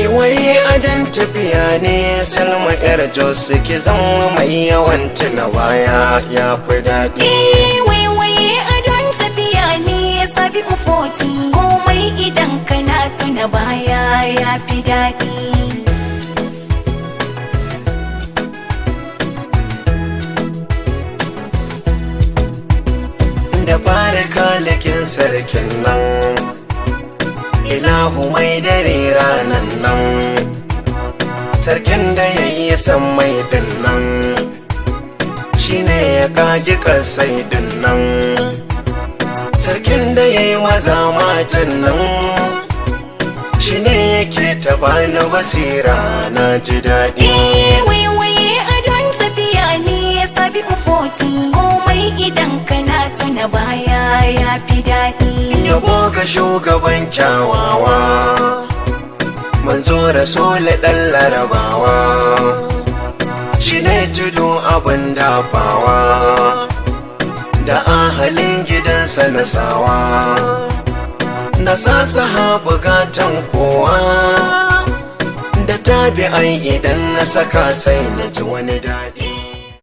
waiwaye adan tafiya ne Salma yar Jos ki zama mai yawan tuna baya ya fi daɗi. Waiwaye adon tafiya ne Sabi'u 40 komai idan kana tuna baya ya fi daɗi. Da fara kalikin sarkin nan ilahu mai dare ranan nan sarkin da ya yi san mai dinnan shi ne ya kaji kasai dinnan sarkin da ya yi maza matan nan shi ne yake taba na basira na ji daɗi. Waiwaye adon tafiya ne Sabi'u 40 komai idan kana tuna baya ya fi daɗi. Yabo ga shugaban kyawawa manzo rasulu ɗan larabawa shi ne tudu abin dafawa da ahalin gidansa na sawa na sa sahabu gatan kowa da tabi'ai idan na saka sai na ji wani daɗi.